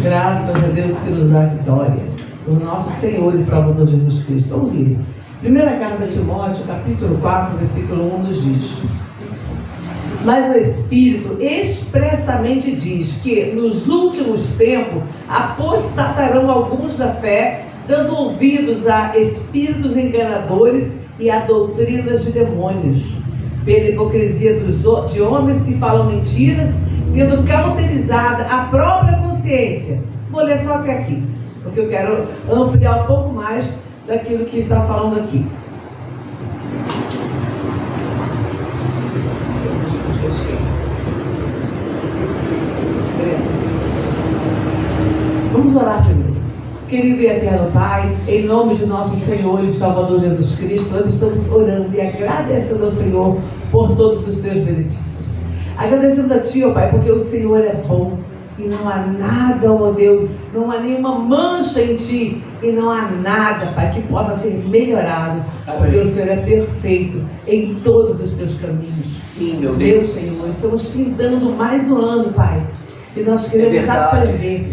Graças a Deus que nos dá vitória. O nosso Senhor e Salvador Jesus Cristo. Vamos ler. Primeira carta de Timóteo, capítulo 4, versículo 1 nos diz: mas o Espírito expressamente diz que nos últimos tempos apostatarão alguns da fé, dando ouvidos a espíritos enganadores e a doutrinas de demônios, pela hipocrisia de homens que falam mentiras, tendo cauterizada a própria consciência. Vou ler só até aqui, porque eu quero ampliar um pouco mais daquilo que está falando aqui. Vamos orar primeiro. Querido e eterno Pai, em nome de nosso Senhor e Salvador Jesus Cristo, nós estamos orando e agradecendo ao Senhor por todos os teus benefícios. Agradecendo a Ti, ó Pai, porque o Senhor é bom e não há nada, ó Deus, não há nenhuma mancha em Ti e não há nada, Pai, que possa ser melhorado. Amém. Porque o Senhor é perfeito em todos os Teus caminhos. Sim, meu Deus. Senhor, estamos findando mais um ano, Pai. E nós queremos aprender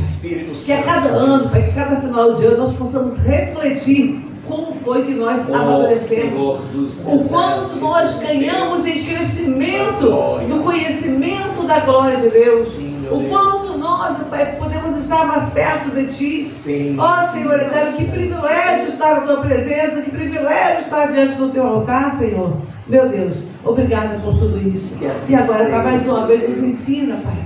que a cada ano, Pai, que cada final de ano nós possamos refletir como foi que nós amadurecemos, o quanto nós ganhamos em crescimento do conhecimento da glória de Deus, o quanto nós, Pai, podemos estar mais perto de Ti. Ó Senhor, que privilégio estar na Tua presença, que privilégio estar diante do Teu altar, Senhor. Meu Deus, obrigada por tudo isso. E agora, Pai, mais uma vez nos ensina, Pai.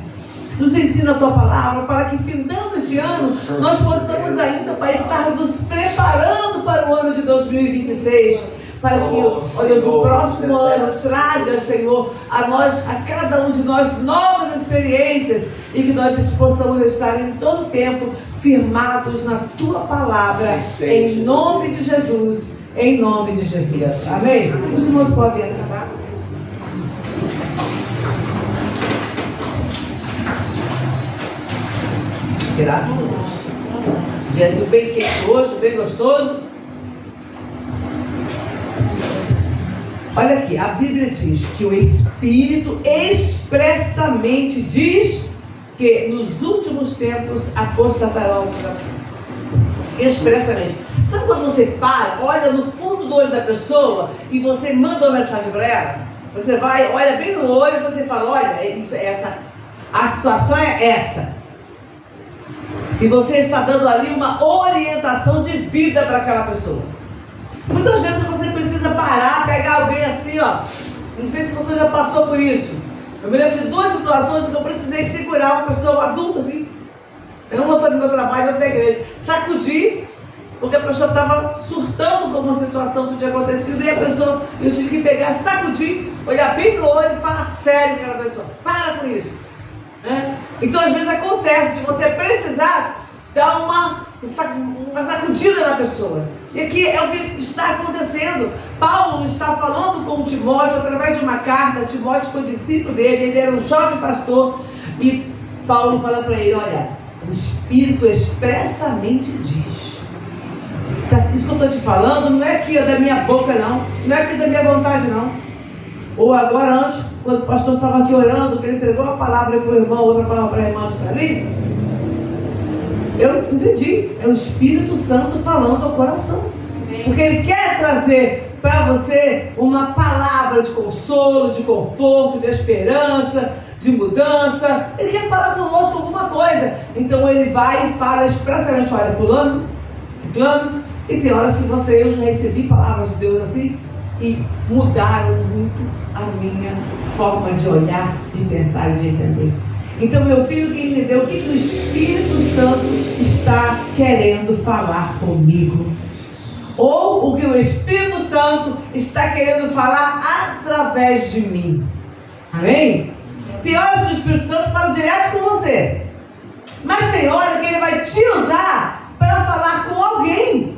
Nos ensina a Tua palavra, para que findando este ano, nós possamos ainda, Pai, estar nos preparando para o ano de 2026. Para que, ó Deus, o próximo ano traga, Senhor, a nós, a cada um de nós, novas experiências. E que nós possamos estar em todo o tempo firmados na Tua palavra. Em nome de Jesus. Em nome de Jesus. Amém? Os irmãos podem acabar. Graças a Deus. Diazinho bem quente hoje, bem gostoso. Olha aqui, a Bíblia diz que o Espírito expressamente diz que nos últimos tempos apostatarão. Expressamente. Sabe quando você para, olha no fundo do olho da pessoa e você manda uma mensagem para ela? Você vai, olha bem no olho e você fala, olha, isso é essa, a situação é essa. E você está dando ali uma orientação de vida para aquela pessoa. Muitas vezes você precisa parar, pegar alguém assim, ó. Não sei se você já passou por isso. Eu me lembro de duas situações que eu precisei segurar uma pessoa adulta, assim. Uma foi no meu trabalho, outra da igreja. Sacudir, porque a pessoa estava surtando com uma situação que tinha acontecido. E a pessoa, eu tive que pegar, sacudir, olhar bem no olho e falar sério com aquela pessoa. Para com isso. Então às vezes acontece de você precisar dar uma sacudida na pessoa. E aqui é o que está acontecendo. Paulo está falando com Timóteo através de uma carta. Timóteo foi discípulo dele, ele era um jovem pastor. E Paulo fala para ele, olha, o Espírito expressamente diz. Isso que eu estou te falando não é aqui da minha boca não, não é aqui da minha vontade não. Ou agora antes, quando o pastor estava aqui orando, que ele entregou a palavra para o irmão, outra palavra para a irmã que está ali, eu entendi, é o Espírito Santo falando ao coração. Porque Ele quer trazer para você uma palavra de consolo, de conforto, de esperança, de mudança. Ele quer falar conosco alguma coisa. Então Ele vai e fala expressamente, olha, fulano, ciclano, e tem horas que eu já recebi palavras de Deus assim, e mudaram muito a minha forma de olhar, de pensar e de entender. Então eu tenho que entender o que o Espírito Santo está querendo falar comigo. Ou o que o Espírito Santo está querendo falar através de mim. Amém? Tem horas que o Espírito Santo fala direto com você. Mas tem horas que ele vai te usar para falar com alguém.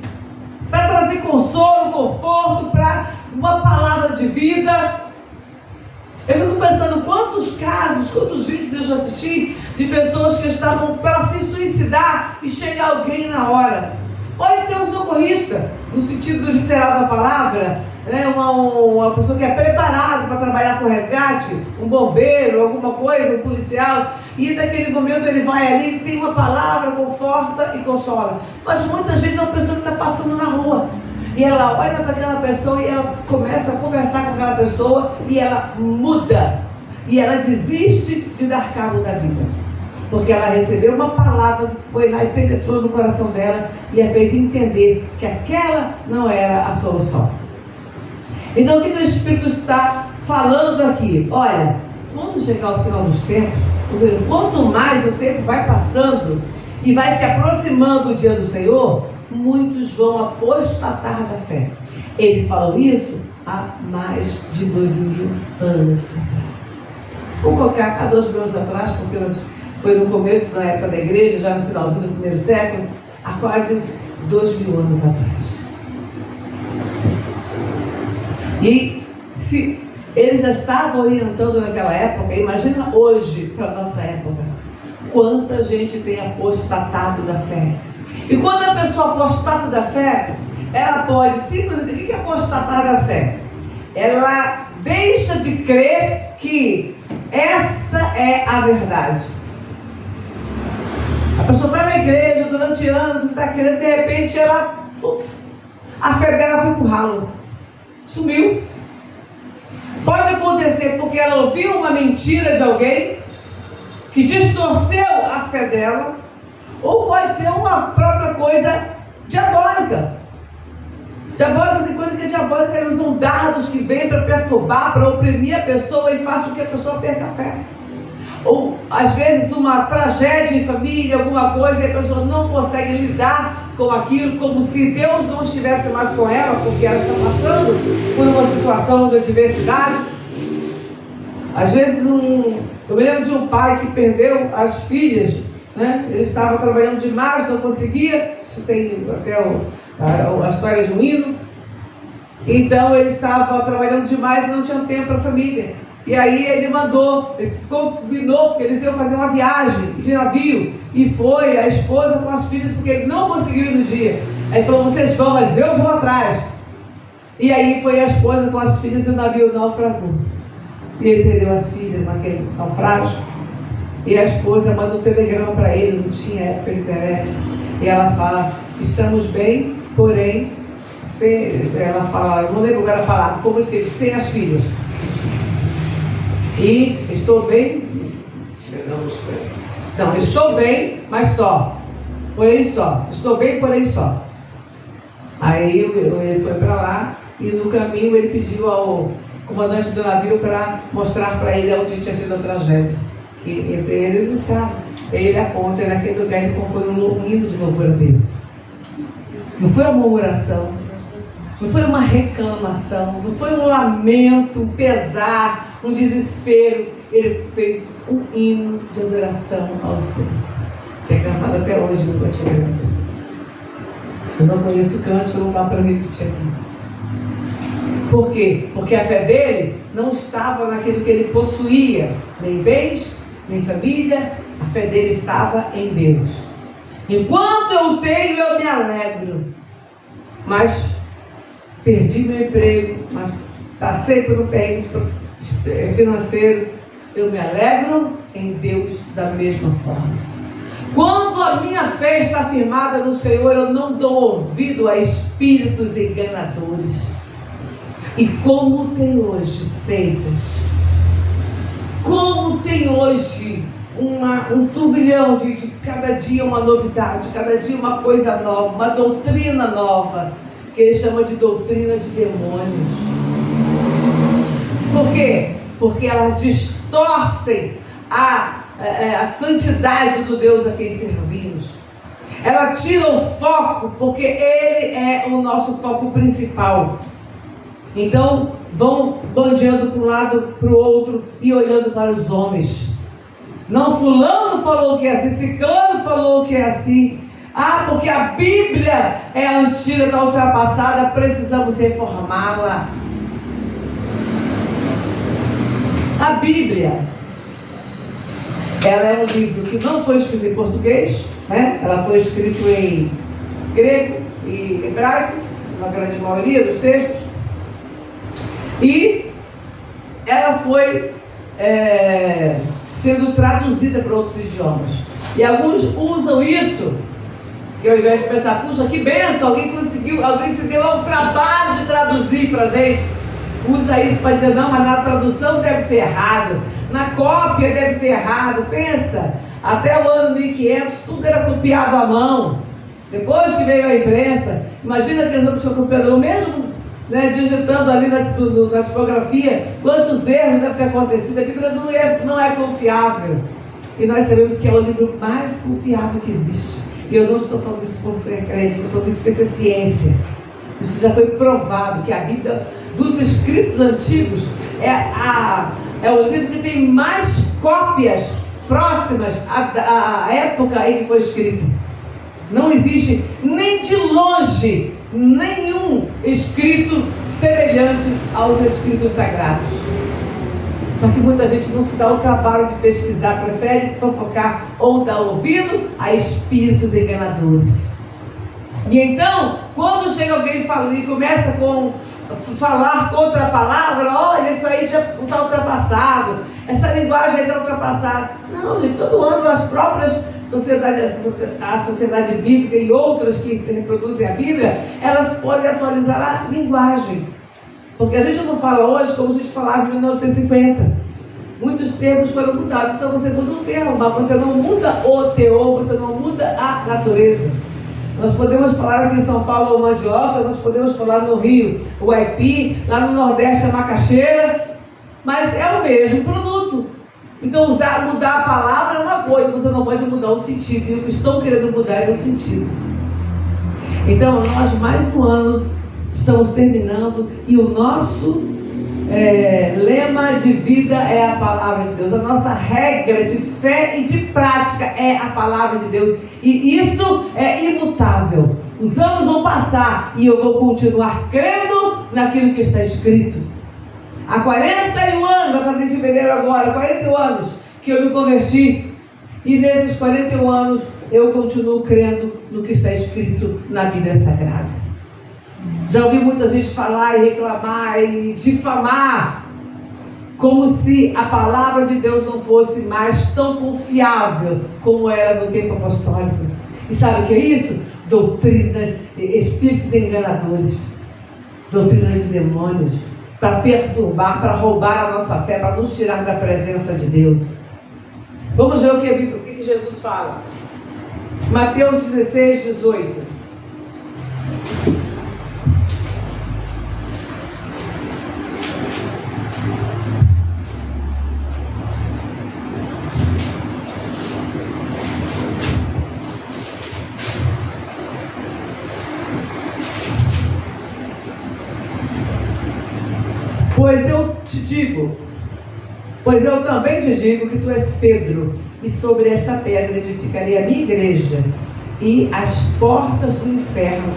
Para trazer consolo, conforto, para uma palavra de vida. Eu fico pensando quantos casos, quantos vídeos eu já assisti de pessoas que estavam para se suicidar e chega alguém na hora. Pode ser um socorrista, no sentido literal da palavra, né, uma pessoa que é preparada para trabalhar com resgate, um bombeiro, alguma coisa, um policial, e naquele momento ele vai ali, tem uma palavra, conforta e consola. Mas muitas vezes é uma pessoa que está passando na rua, e ela olha para aquela pessoa e ela começa a conversar com aquela pessoa e ela muda, e ela desiste de dar cabo da vida, porque ela recebeu uma palavra que foi lá e penetrou no coração dela e a fez entender que aquela não era a solução. Então o que o Espírito está falando aqui? Olha, quando chegar ao final dos tempos, ou seja, quanto mais o tempo vai passando e vai se aproximando o dia do Senhor, muitos vão apostatar da fé. Ele falou isso há mais de 2.000 anos atrás. Vou colocar há 2.000 anos atrás, porque foi no começo da época da igreja, já no finalzinho do primeiro século, há quase 2.000 anos atrás. E se eles já estavam orientando naquela época, imagina hoje para a nossa época, quanta gente tem apostatado da fé. E quando a pessoa apostata da fé, ela pode simplesmente, o que é apostatar da fé? Ela deixa de crer que esta é a verdade. A pessoa está na igreja durante anos, está querendo, de repente a fé dela foi pro ralo, sumiu. Pode acontecer porque ela ouviu uma mentira de alguém que distorceu a fé dela, ou pode ser uma própria coisa diabólica. Diabólica, tem coisa que é diabólica, eles são dardos que vêm para perturbar, para oprimir a pessoa e faz com que a pessoa perca a fé. Ou às vezes uma tragédia em família, alguma coisa, e a pessoa não consegue lidar com aquilo, como se Deus não estivesse mais com ela, porque ela está passando por uma situação de adversidade. Às vezes eu me lembro de um pai que perdeu as filhas, né? Ele estava trabalhando demais, não conseguia, isso tem até a história de um hino. Então ele estava trabalhando demais e não tinha tempo para a família. E aí ele combinou, porque eles iam fazer uma viagem de navio, e foi a esposa com as filhas, porque ele não conseguiu ir no dia. Aí falou, vocês vão, mas eu vou atrás. E aí foi a esposa com as filhas e o navio naufragou. E ele perdeu as filhas naquele naufrágio. E a esposa manda um telegrama para ele, não tinha época de internet. E ela fala, estamos bem, porém, ela fala, eu não lembro agora a palavra, como que sem as filhas. E estou bem, não, estou bem, mas só, porém só, estou bem, porém só. Aí ele foi para lá e no caminho ele pediu ao comandante do navio para mostrar para ele onde tinha sido a tragédia. E entre eles não sabe. Aí ele aponta, e naquele lugar ele compõe um hino de louvor a Deus. Não foi uma murmuração, não foi uma reclamação, não foi um lamento, um pesar, um desespero. Ele fez um hino de adoração ao Senhor, que é cantado até hoje no Pastor. Eu não conheço o cântico, não dá para repetir aqui. Por quê? Porque a fé dele não estava naquilo que ele possuía, nem bens, nem família. A fé dele estava em Deus. Enquanto eu tenho, eu me alegro. Mas perdi meu emprego, mas passei por um perrengue financeiro, eu me alegro em Deus da mesma forma. Quando a minha fé está firmada no Senhor, eu não dou ouvido a espíritos enganadores. E como tem hoje seitas, como tem hoje um turbilhão de cada dia uma novidade, cada dia uma coisa nova, uma doutrina nova, que ele chama de doutrina de demônios. Por quê? Porque elas distorcem a santidade do Deus a quem servimos. Ela tira o foco, porque ele é o nosso foco principal. Então vão bandeando para um lado, para o outro e olhando para os homens. Não, fulano falou que é assim, ciclano falou que é assim. Ah, porque a Bíblia é antiga, está ultrapassada, precisamos reformá-la. A Bíblia, ela é um livro que não foi escrito em português, né? Ela foi escrita em grego e hebraico, na grande maioria dos textos. E ela foi sendo traduzida para outros idiomas. E alguns usam isso, que ao invés de pensar, puxa, que benção, alguém se deu ao trabalho de traduzir para a gente. Usa isso para dizer, não, mas na tradução deve ter errado, na cópia deve ter errado. Pensa, até o ano 1500 tudo era copiado à mão. Depois que veio a imprensa, imagina que o seu copiador, mesmo digitando ali na tipografia, quantos erros devem ter acontecido. A Bíblia não é confiável. E nós sabemos que é o livro mais confiável que existe. E eu não estou falando isso por ser crente, estou falando isso por ser ciência. Isso já foi provado, que a Bíblia dos escritos antigos é o livro que tem mais cópias próximas à época em que foi escrito. Não existe nem de longe nenhum escrito semelhante aos escritos sagrados. Só que muita gente não se dá o trabalho de pesquisar, prefere fofocar ou dar ouvido a espíritos enganadores. E então, quando chega alguém e começa a falar contra a palavra, olha, isso aí já está ultrapassado, essa linguagem está ultrapassada. Não, gente, todo ano as próprias sociedades, a sociedade bíblica e outras que reproduzem a Bíblia, elas podem atualizar a linguagem. Porque a gente não fala hoje como a gente falava em 1950. Muitos termos foram mudados. Então você muda um termo, mas você não muda o teor, você não muda a natureza. Nós podemos falar aqui em São Paulo o mandioca, nós podemos falar no Rio o aipim, lá no Nordeste a macaxeira, mas é o mesmo produto. Então mudar a palavra é uma coisa, você não pode mudar o sentido. E o que estão querendo mudar é o sentido. Então nós mais um ano estamos terminando e o nosso lema de vida é a palavra de Deus. A nossa regra de fé e de prática é a palavra de Deus. E isso é imutável. Os anos vão passar e eu vou continuar crendo naquilo que está escrito. Há 41 anos, vai fazer em fevereiro agora, 41 anos que eu me converti. E nesses 41 anos eu continuo crendo no que está escrito na Bíblia Sagrada. Já ouvi muita gente falar e reclamar e difamar, como se a palavra de Deus não fosse mais tão confiável como era no tempo apostólico. E sabe o que é isso? Doutrinas, espíritos enganadores, doutrinas de demônios, para perturbar, para roubar a nossa fé, para nos tirar da presença de Deus. Vamos ver o que Jesus fala. Mateus 16, 18. Pois eu também te digo que tu és Pedro, e sobre esta pedra edificarei a minha igreja, e as portas do inferno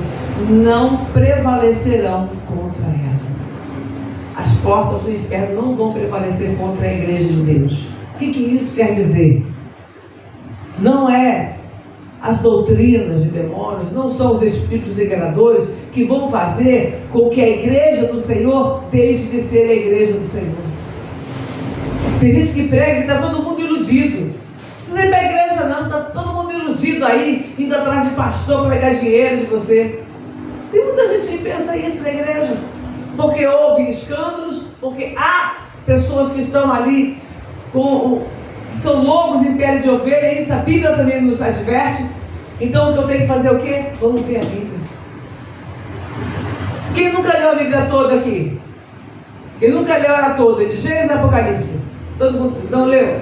não prevalecerão contra ela. As portas do inferno não vão prevalecer contra a igreja de Deus. O que isso quer dizer? Não é as doutrinas de demônios, não são os espíritos enganadores que vão fazer com que a igreja do Senhor deixe de ser a igreja do Senhor. Tem gente que prega e está todo mundo iludido. Não precisa ir para a igreja não, está todo mundo iludido aí, indo atrás de pastor para pegar dinheiro de você. Tem muita gente que pensa isso na igreja, porque houve escândalos, porque há pessoas que estão ali que são lobos em pele de ovelha, e isso a Bíblia também nos adverte. Então o que eu tenho que fazer é o quê? Vamos ver a Bíblia. Quem nunca leu a Bíblia toda aqui? Quem nunca leu ela toda, de Gênesis a Apocalipse? Todo mundo não leu?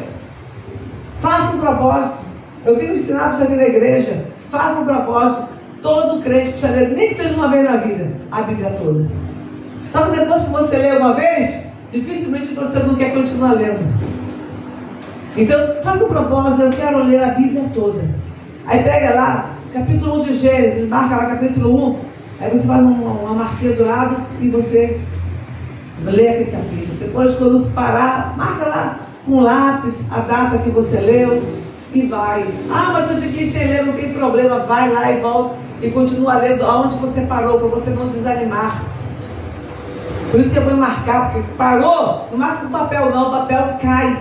Faça um propósito. Eu tenho ensinado isso aqui na igreja. Faça um propósito. Todo crente precisa ler, nem que seja uma vez na vida, a Bíblia toda. Só que depois que você lê uma vez, dificilmente você não quer continuar lendo. Então, faça um propósito, eu quero ler a Bíblia toda. Aí pega lá, capítulo 1 de Gênesis, marca lá capítulo 1, aí você faz uma marquinha do lado e você lê aquele capítulo. Depois, quando parar, marca lá com lápis a data que você leu e vai. Ah, mas eu fiquei sem ler, não tem problema, vai lá e volta e continua lendo aonde você parou, para você não desanimar. Por isso que é bom marcar, porque parou, não marca com papel não, o papel cai.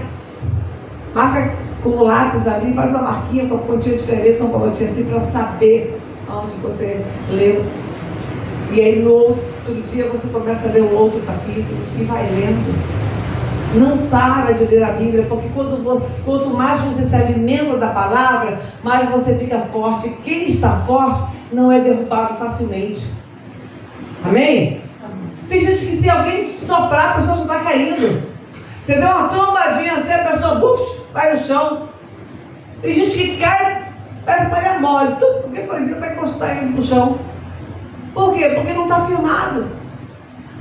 Marca com o lápis ali, faz uma marquinha com a pontinha de caneta, uma pontinha assim, para saber onde você leu. E aí no outro dia você começa a ler o outro capítulo e vai lendo. Não para de ler a Bíblia, porque quanto mais você se alimenta da palavra, mais você fica forte. Quem está forte não é derrubado facilmente. Amém? Tem gente que se alguém soprar, a pessoa já está caindo. Você deu uma trombadinha assim, a pessoa vai no chão. Tem gente que cai, parece Maria Mole, qualquer coisinha está encostada no chão. Por quê? Porque não está firmado.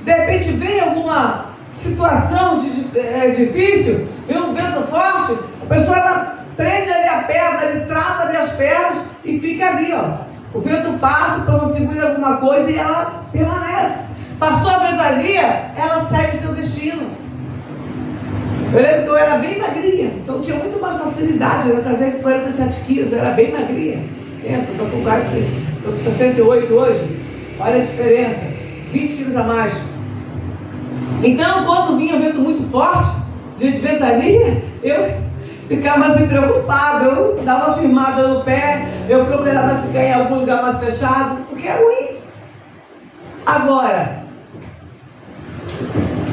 De repente vem alguma situação difícil, vem um vento forte, a pessoa ela prende ali a perna, ele trava ali as pernas e fica ali, ó. O vento passa, para não segurar alguma coisa e ela permanece. Passou a ventania, ela segue seu destino. Eu lembro que eu era bem magrinha, então tinha muito mais facilidade. Eu casei com 47 quilos, eu era bem magrinha. Pensa, estou com 68 hoje. Olha a diferença, 20 quilos a mais. Então, quando vinha um vento muito forte, dia de ventania, eu ficava assim preocupada, eu dava uma firmada no pé, eu procurava ficar em algum lugar mais fechado, porque é ruim. Agora,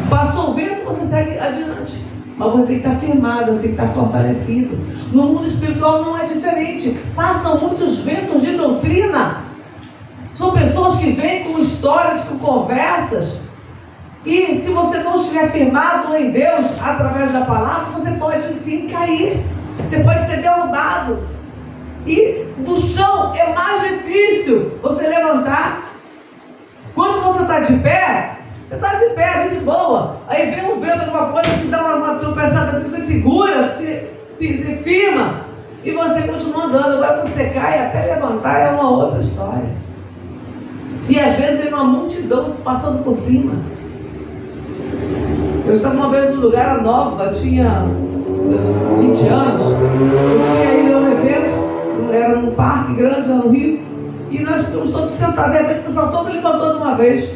passou o vento, você segue adiante. Mas você tem que estar firmado, você tem que estar fortalecido. No mundo espiritual não é diferente. Passam muitos ventos de doutrina. São pessoas que vêm com histórias, com conversas. E se você não estiver firmado em Deus, através da palavra, você pode sim cair. Você pode ser derrubado. E do chão é mais difícil você levantar. Quando você está de pé, você está de pé, ali de boa. Aí vem um vento, alguma coisa, você dá uma tropeçada assim, você segura, você firma. E você continua andando. Agora quando você cai, até levantar é uma outra história. E às vezes é uma multidão passando por cima. Eu estava uma vez num lugar nova, tinha 20 anos. Eu tinha ido a um evento, era num parque grande lá no Rio. E nós ficamos todos sentados, de repente o pessoal todo levantou de uma vez.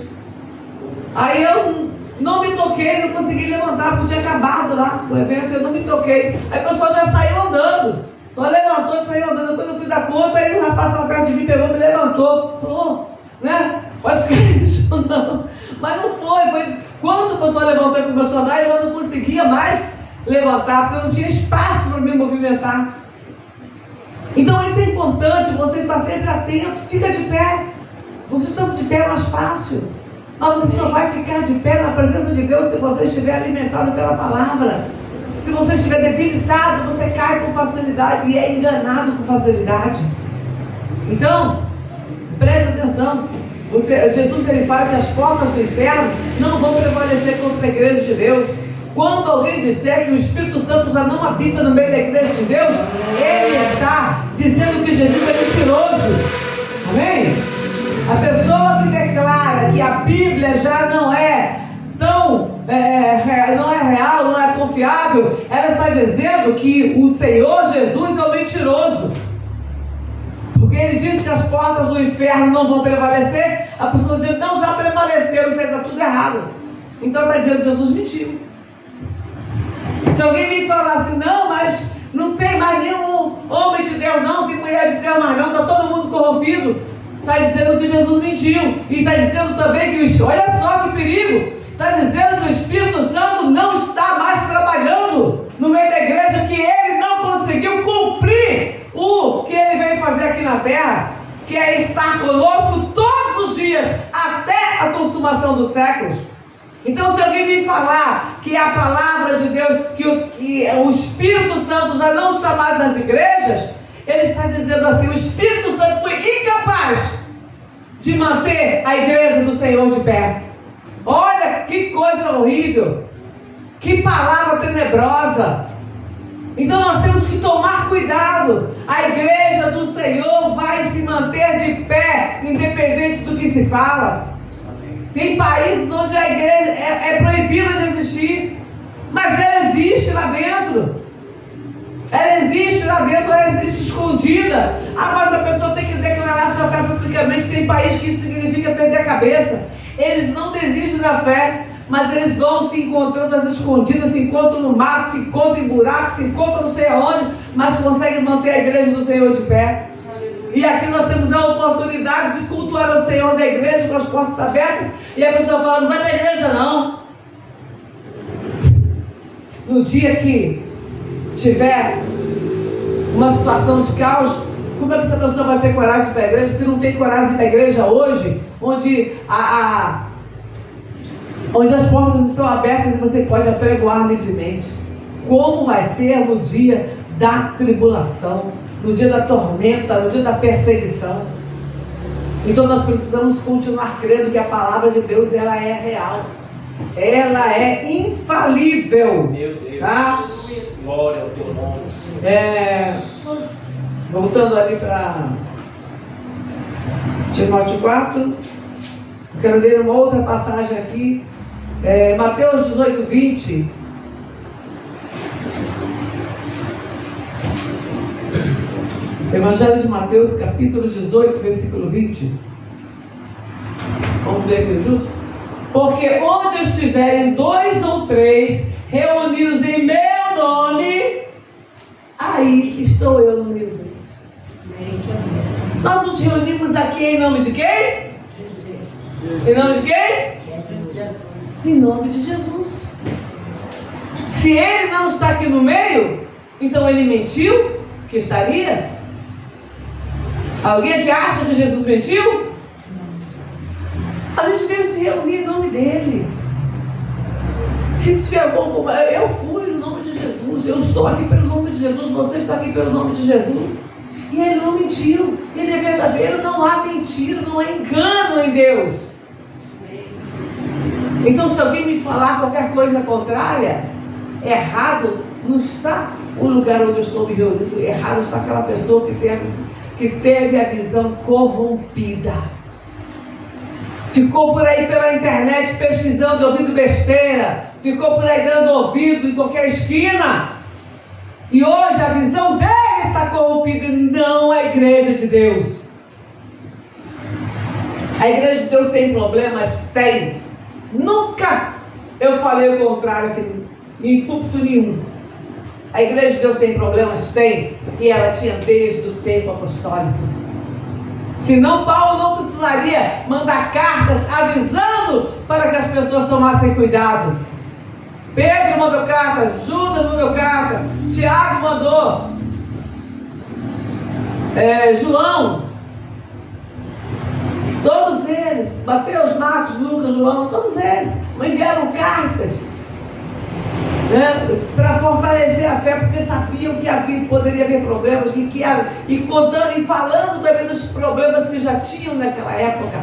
Aí eu não me toquei, não consegui levantar, porque tinha acabado lá o evento, eu não me toquei. Aí o pessoal já saiu andando. Só levantou e saiu andando. Quando eu fui dar conta, aí um rapaz estava perto de mim, pegou, me levantou. Falou, né? Pode ficar isso, não. Mas não foi. Quando o pessoal levantou e começou a andar, eu não conseguia mais levantar, porque eu não tinha espaço para me movimentar. Então isso é importante, você está sempre atento, fica de pé. Você estando de pé é mais fácil. Mas você só vai ficar de pé na presença de Deus se você estiver alimentado pela palavra. Se você estiver debilitado, você cai com facilidade e é enganado com facilidade. Então, preste atenção. Jesus ele fala que as portas do inferno não vão prevalecer contra a igreja de Deus. Quando alguém disser que o Espírito Santo já não habita no meio da igreja de Deus, ele está dizendo que Jesus é mentiroso. Amém? A pessoa que declara que a Bíblia já não é tão não é real, não é confiável, ela está dizendo que o Senhor Jesus é o mentiroso. Porque ele disse que as portas do inferno não vão prevalecer. A pessoa diz, não, já prevaleceu, isso aí está tudo errado. Então está dizendo que Jesus mentiu. Se alguém me falar assim, não, mas não tem mais nenhum homem de Deus não, tem mulher de Deus mais não, está todo mundo corrompido, está dizendo que Jesus mentiu. E está dizendo também que, olha só que perigo, está dizendo que o Espírito Santo não está mais trabalhando no meio da igreja, que ele não conseguiu cumprir o que ele veio fazer aqui na terra, que é estar conosco todos os dias, até a consumação dos séculos. Então, se alguém vir falar que a palavra de Deus, que o Espírito Santo já não está mais nas igrejas, ele está dizendo assim, o Espírito Santo foi incapaz de manter a igreja do Senhor de pé. Olha que coisa horrível, que palavra tenebrosa. Então nós temos que tomar cuidado. A igreja do Senhor vai se manter de pé, independente do que se fala. Tem países onde a igreja é proibida de existir, mas ela existe lá dentro. Ela existe lá dentro, ela existe escondida. Mas a pessoa tem que declarar sua fé publicamente. Tem país que isso significa perder a cabeça. Eles não desistem da fé, mas eles vão se encontrando às escondidas, se encontram no mato, se encontram em buracos, se encontram não sei aonde, mas conseguem manter a igreja do Senhor de pé. E aqui nós temos a oportunidade de cultuar o Senhor da igreja com as portas abertas, e a pessoa fala, não vai para a igreja não. No dia que tiver uma situação de caos, como é que essa pessoa vai ter coragem de ir para a igreja? Se não tem coragem de ir para a igreja hoje, onde as portas estão abertas e você pode apregoar livremente. Como vai ser no dia da tribulação, no dia da tormenta, no dia da perseguição? Então nós precisamos continuar crendo que a palavra de Deus, ela é real, ela é infalível. Meu Deus, tá? Glória ao teu nome. Voltando ali para Timóteo 4, quero ler uma outra passagem aqui, Mateus 18, 20. Evangelho de Mateus, capítulo 18, versículo 20. Vamos ler aqui juntos? Porque onde estiverem 2 ou 3 reunidos em meu nome, aí estou eu no meio deles. Nós nos reunimos aqui em nome de quem? Jesus. Em nome de quem? Jesus. Em nome de Jesus. Se ele não está aqui no meio, então ele mentiu que estaria? Alguém que acha que Jesus mentiu? A gente veio se reunir em nome dele. Se tiver algum, eu fui no nome de Jesus, eu estou aqui pelo nome de Jesus, você está aqui pelo nome de Jesus. E ele não mentiu, ele é verdadeiro, não há mentira, não há engano em Deus. Então, se alguém me falar qualquer coisa contrária, errado não está o lugar onde eu estou me reunindo, errado está aquela pessoa que teve a visão corrompida. Ficou por aí pela internet pesquisando, ouvindo besteira, ficou por aí dando ouvido em qualquer esquina. E hoje a visão dele está corrompida e não a igreja de Deus. A igreja de Deus tem problemas? Tem. Nunca eu falei o contrário aqui em púlpito nenhum. A igreja de Deus tem problemas? Tem. E ela tinha desde o tempo apostólico. Senão Paulo não precisaria mandar cartas avisando para que as pessoas tomassem cuidado. Pedro mandou carta, Judas mandou carta, Tiago mandou, João, todos eles, Mateus, Marcos, Lucas, João, todos eles enviaram cartas, para fortalecer a fé, porque sabiam que poderia haver problemas, e contando e falando também dos problemas que já tinham naquela época,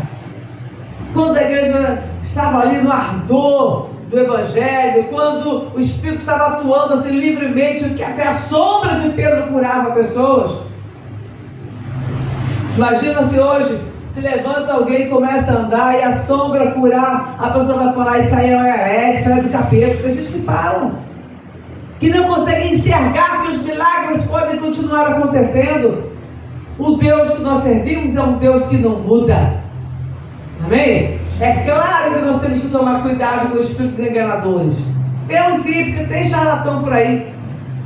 quando a igreja estava ali no ardor do Evangelho, quando o Espírito estava atuando assim livremente, que até a sombra de Pedro curava pessoas. Imagina se hoje se levanta alguém e começa a andar e a sombra curar, a pessoa vai falar, isso aí é um herege, isso aí é do capeta. Tem gente que fala, que não consegue enxergar que os milagres podem continuar acontecendo. O Deus que nós servimos é um Deus que não muda. Amém? É claro que nós temos que tomar cuidado com os espíritos enganadores. Tem uns hípicos, tem charlatão por aí.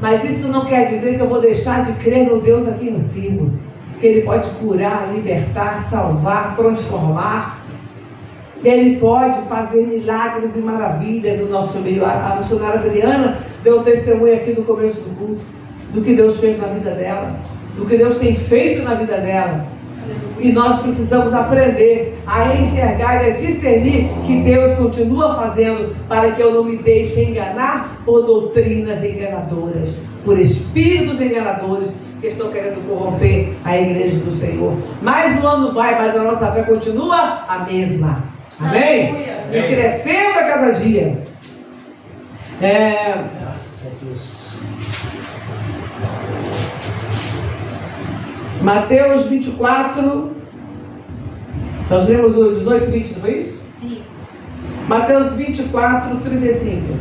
Mas isso não quer dizer que eu vou deixar de crer no Deus a quem eu sirvo. Que Ele pode curar, libertar, salvar, transformar. Ele pode fazer milagres e maravilhas no nosso meio. A missionária Adriana deu um testemunho aqui no começo do culto, do que Deus fez na vida dela, do que Deus tem feito na vida dela. E nós precisamos aprender a enxergar e a discernir que Deus continua fazendo, para que eu não me deixe enganar por doutrinas enganadoras, por espíritos enganadores que estão querendo corromper a igreja do Senhor. Mais um ano vai, mas a nossa fé continua a mesma. Amém? E crescendo a cada dia. Graças a Deus. Mateus 24, nós lemos o 18 e 20, não foi isso? Isso. Mateus 24, 35.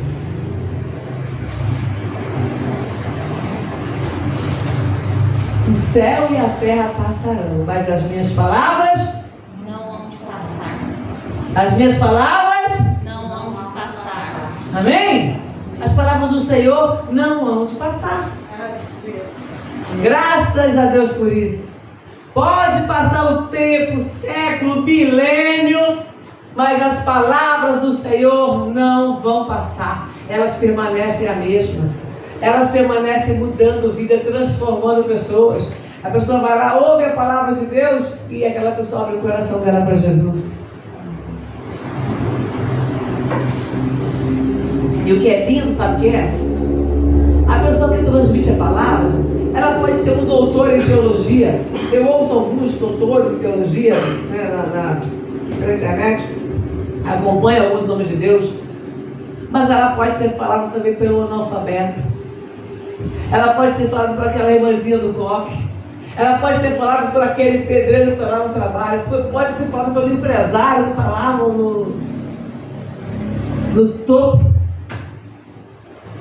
O céu e a terra passarão, mas as minhas palavras não vão passar. As minhas palavras não vão passar. Amém? As palavras do Senhor não vão te passar. Graças a Deus por isso. Pode passar o tempo, século, milênio, mas as palavras do Senhor não vão passar. Elas permanecem a mesma. Elas permanecem mudando vida, transformando pessoas. A pessoa vai lá, ouve a palavra de Deus e aquela pessoa abre o coração dela para Jesus. E o que é lindo, sabe o que é? A pessoa que transmite a palavra, ela pode ser um doutor em teologia. Eu ouço alguns doutores em teologia, né, na internet, acompanho alguns homens de Deus, mas ela pode ser falada também pelo analfabeto. Ela pode ser falada por aquela irmãzinha do coque. Ela pode ser falada por aquele pedreiro que está lá no trabalho. Pode ser falada pelo empresário que está lá no topo.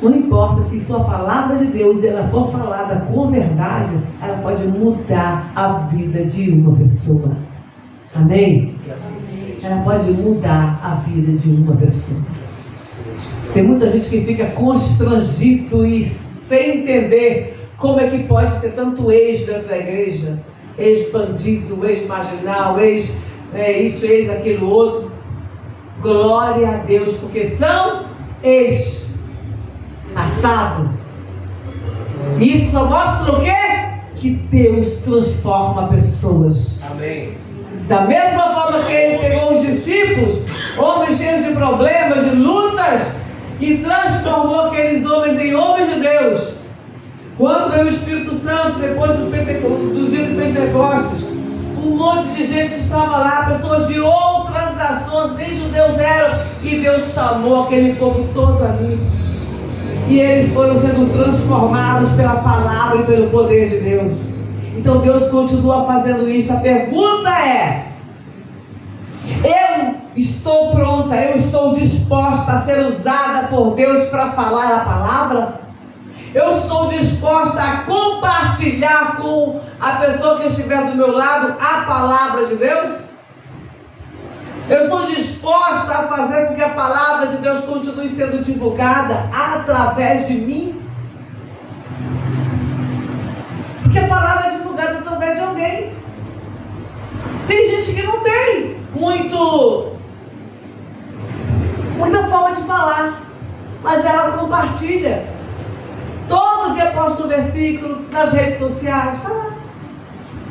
Não importa, se sua palavra de Deus ela for falada com verdade, ela pode mudar a vida de uma pessoa. Amém? Ela pode mudar a vida de uma pessoa. Tem muita gente que fica constrangido e sem entender como é que pode ter tanto ex dentro da igreja. Ex-bandido, ex-marginal, isso, ex aquilo outro. Glória a Deus, porque são ex-passado. Isso só mostra o quê? Que Deus transforma pessoas. Amém. Da mesma forma que Ele pegou os discípulos, homens cheios de problemas, de lutas, e transformou aqueles homens em homens de Deus. Quando veio o Espírito Santo, depois do dia de Pentecostes, um monte de gente estava lá, pessoas de outras nações, nem judeus eram, e Deus chamou aquele povo todo ali. E eles foram sendo transformados pela palavra e pelo poder de Deus. Então Deus continua fazendo isso. A pergunta é: eu estou pronta, eu estou disposta a ser usada por Deus para falar a palavra? Eu sou disposta a compartilhar com a pessoa que estiver do meu lado a palavra de Deus? Eu estou disposta a fazer com que a palavra de Deus continue sendo divulgada através de mim? Porque a palavra é divulgada através de alguém. Tem gente que não tem muita forma de falar, mas ela compartilha. Todo dia posta um versículo nas redes sociais, está lá.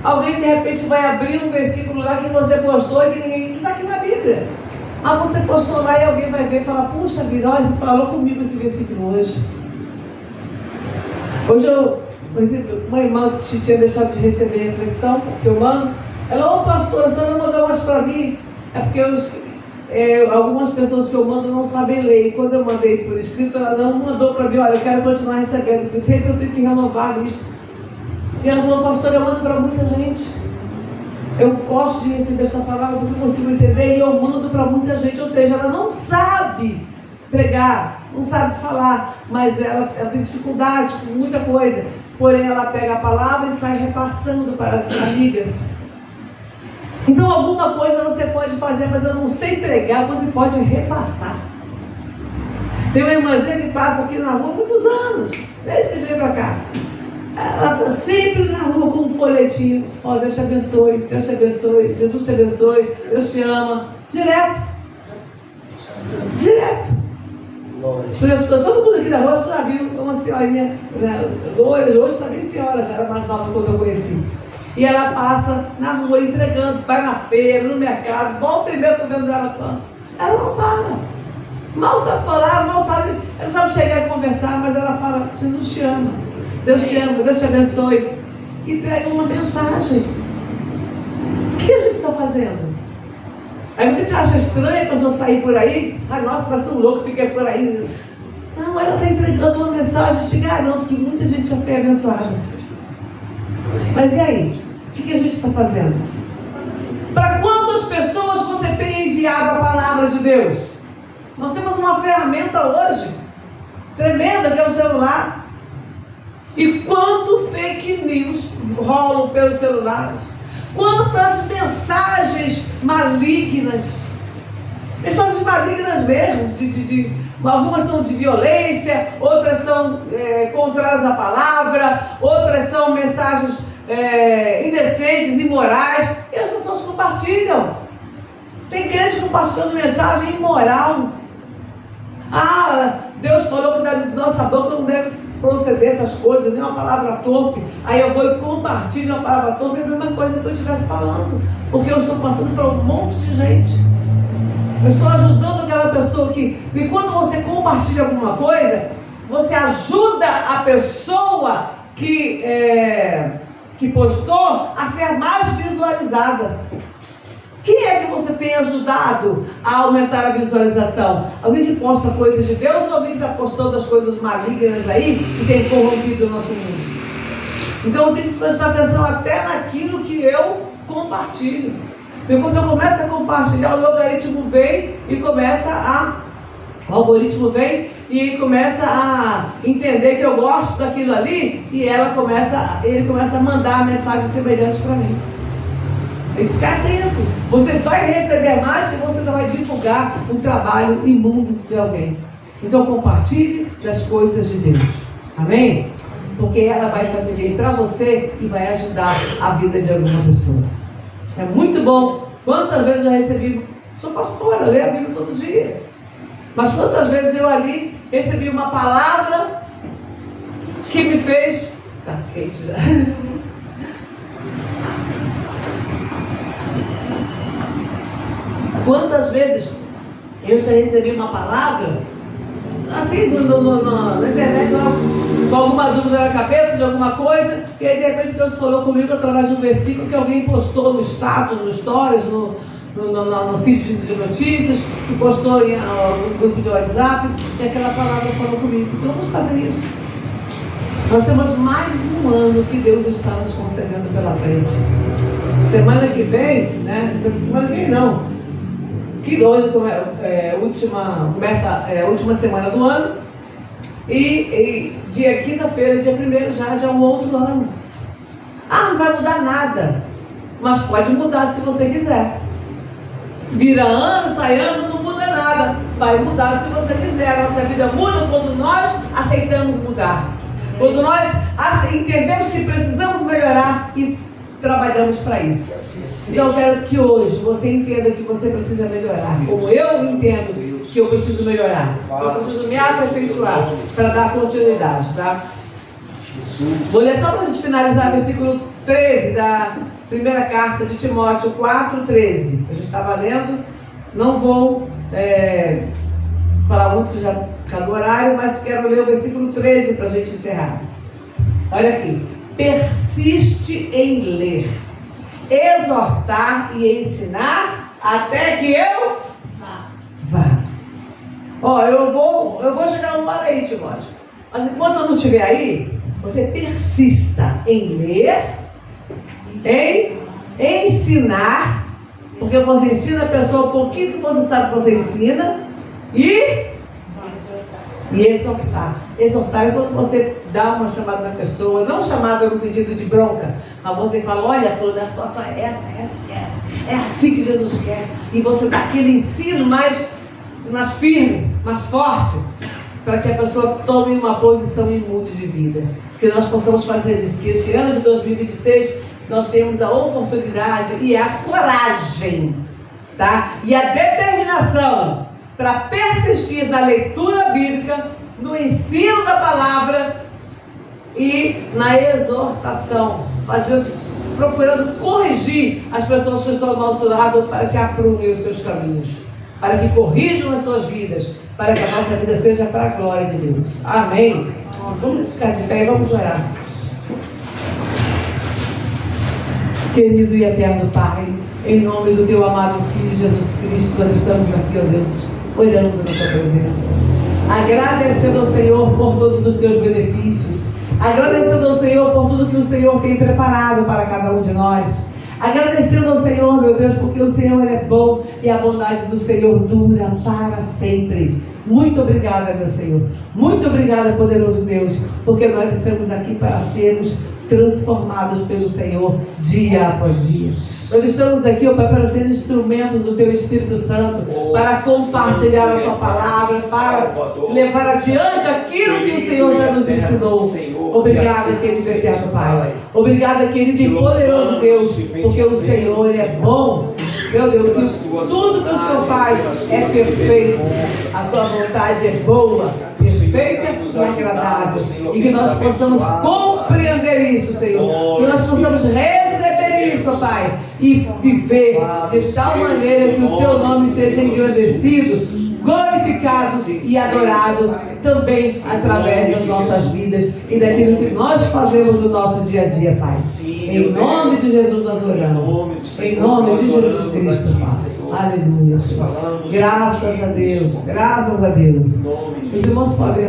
Alguém de repente vai abrir um versículo lá que você postou e que está aqui na Bíblia. Mas você postou lá e alguém vai ver e falar: puxa vida, olha, você falou comigo esse versículo hoje. Hoje uma irmã que tinha deixado de receber a reflexão, que eu mando, ela: ô pastora, a senhora não mandou mais para mim? É porque algumas pessoas que eu mando não sabem ler, e quando eu mandei por escrito, ela não mandou para mim: olha, eu quero continuar recebendo, porque sempre eu tenho que renovar a lista. E ela falou: pastora, eu mando para muita gente, eu gosto de receber essa palavra porque eu consigo entender, e eu mando para muita gente. Ou seja, ela não sabe pregar, não sabe falar, mas ela tem dificuldade com muita coisa, porém ela pega a palavra e sai repassando para as amigas. Então alguma coisa você pode fazer, mas eu não sei pregar, você pode repassar. Tem uma irmãzinha que passa aqui na rua há muitos anos, desde que cheguei para cá. Ela está sempre na rua com um folhetinho: ó, Deus te abençoe, Deus te abençoe, Jesus te abençoe, Deus te ama. Direto. Todo mundo aqui na rua já viu uma senhorinha, né, loira, hoje está bem senhora, já era mais nova quando eu conheci. E ela passa na rua entregando, vai na feira, no mercado, volta e meia, estou vendo ela falando. Ela não para. Mal sabe falar, ela sabe chegar e conversar, mas ela fala: Jesus te ama, Deus te ama, Deus te abençoe. Entrega uma mensagem. O que a gente está fazendo? Aí muita gente acha estranho a pessoa sair por aí: ai, nossa, parece um louco, fica por aí. Não, ela está entregando uma mensagem. Te garanto que muita gente já foi abençoada. Mas e aí? O que a gente está fazendo? Para quantas pessoas você tem enviado a palavra de Deus? Nós temos uma ferramenta hoje tremenda, que é o celular. E quanto fake news rolam pelos celulares? Quantas mensagens malignas Mensagens malignas mesmo, algumas são de violência, outras são contrárias à palavra, outras são mensagens indecentes, imorais, e as pessoas compartilham. Tem crente compartilhando mensagem imoral. Deus falou que da nossa boca não deve proceder essas coisas, nem uma palavra torpe. Aí eu vou e compartilho uma palavra torpe, é a mesma coisa que eu estivesse falando, porque eu estou passando por um monte de gente. Eu estou ajudando aquela pessoa e quando você compartilha alguma coisa, você ajuda a pessoa que postou a ser mais visualizada. Quem é que você tem ajudado a aumentar a visualização? Alguém que posta coisas de Deus ou alguém que está postando as coisas malignas aí e tem corrompido o nosso mundo? Então eu tenho que prestar atenção até naquilo que eu compartilho. Porque quando eu começo a compartilhar, o algoritmo vem e começa a entender que eu gosto daquilo ali e ele começa a mandar mensagens semelhantes para mim. Tem que ficar atento. Você vai receber mais que você não vai divulgar o trabalho imundo de alguém. Então compartilhe das coisas de Deus. Amém? Porque ela vai fazer bem para você e vai ajudar a vida de alguma pessoa. É muito bom. Quantas vezes eu já recebi, sou pastora, leio a Bíblia todo dia. Mas quantas vezes eu ali recebi uma palavra que me fez... Tá quente já. Quantas vezes eu já recebi uma palavra, assim, na internet, lá, com alguma dúvida na cabeça de alguma coisa, e aí de repente Deus falou comigo através de um versículo que alguém postou no status, no stories, no feed de notícias, que postou no grupo de WhatsApp, e aquela palavra falou comigo. Então vamos fazer isso. Nós temos mais um ano que Deus está nos concedendo pela frente. Semana que vem, né? Semana que vem não. Que hoje começa a última semana do ano. E dia quinta-feira, dia 1º, já é um outro ano. Não vai mudar nada. Mas pode mudar se você quiser. Vira ano, sai ano, não muda nada. Vai mudar se você quiser. A nossa vida muda quando nós aceitamos mudar. Quando nós entendemos que precisamos melhorar e trabalhamos para isso. Então eu quero que hoje você entenda que você precisa melhorar. Como eu entendo que eu preciso melhorar. Eu preciso me aperfeiçoar para dar continuidade, tá? Vou ler só para a gente finalizar o versículo 13 da primeira carta de Timóteo 4:13. A gente estava lendo. Não vou falar muito que já está no horário, mas quero ler o versículo 13 para a gente encerrar. Olha aqui. Persiste em ler, exortar e ensinar até que eu vá. Eu vou chegar uma hora aí, Timóteo. Mas enquanto eu não estiver aí, você persista em ler, em ensinar, porque você ensina a pessoa um pouquinho que você sabe que você ensina, e exortar. Exortar é quando você dá uma chamada na pessoa, não chamada no sentido de bronca, mas você fala, olha, a situação é essa. É assim que Jesus quer. E você dá aquele ensino mais firme, mais forte, para que a pessoa tome uma posição e mude de vida. Que nós possamos fazer isso, que esse ano de 2026 nós temos a oportunidade e a coragem, tá? E a determinação para persistir na leitura bíblica, no ensino da palavra e na exortação, procurando corrigir as pessoas que estão ao nosso lado para que aprumem os seus caminhos, para que corrijam as suas vidas, para que a nossa vida seja para a glória de Deus. Amém? Vamos ficar de pé e vamos orar. Querido e eterno Pai, em nome do Teu amado Filho Jesus Cristo, nós estamos aqui, ó Deus, olhando na Tua presença, agradecendo ao Senhor por todos os Teus benefícios, agradecendo ao Senhor por tudo que o Senhor tem preparado para cada um de nós, agradecendo ao Senhor, meu Deus, porque o Senhor Ele é bom e a bondade do Senhor dura para sempre. Muito obrigada, meu Senhor. Muito obrigada, poderoso Deus, porque nós estamos aqui para sermos transformados pelo Senhor dia após dia. Nós estamos aqui, ó Pai, para ser instrumentos do Teu Espírito Santo, para compartilhar a Tua palavra, para levar adiante aquilo que o Senhor já nos ensinou. Obrigada, querido eterno Pai. Obrigada, querido e poderoso Deus, porque o Senhor é bom. Meu Deus, tudo que o Senhor faz é perfeito. A Tua vontade é boa, perfeita e agradável. E que nós possamos compreender isso, Senhor. Que nós possamos receber isso, Pai, e viver de tal maneira que o Teu nome seja engrandecido, glorificado e adorado também através das nossas vidas e daquilo que nós fazemos no nosso dia a dia, Pai. Em nome de Jesus nós oramos. Em nome de Jesus Cristo, Pai. Aleluia. Graças a Deus. Graças a Deus. Os irmãos podem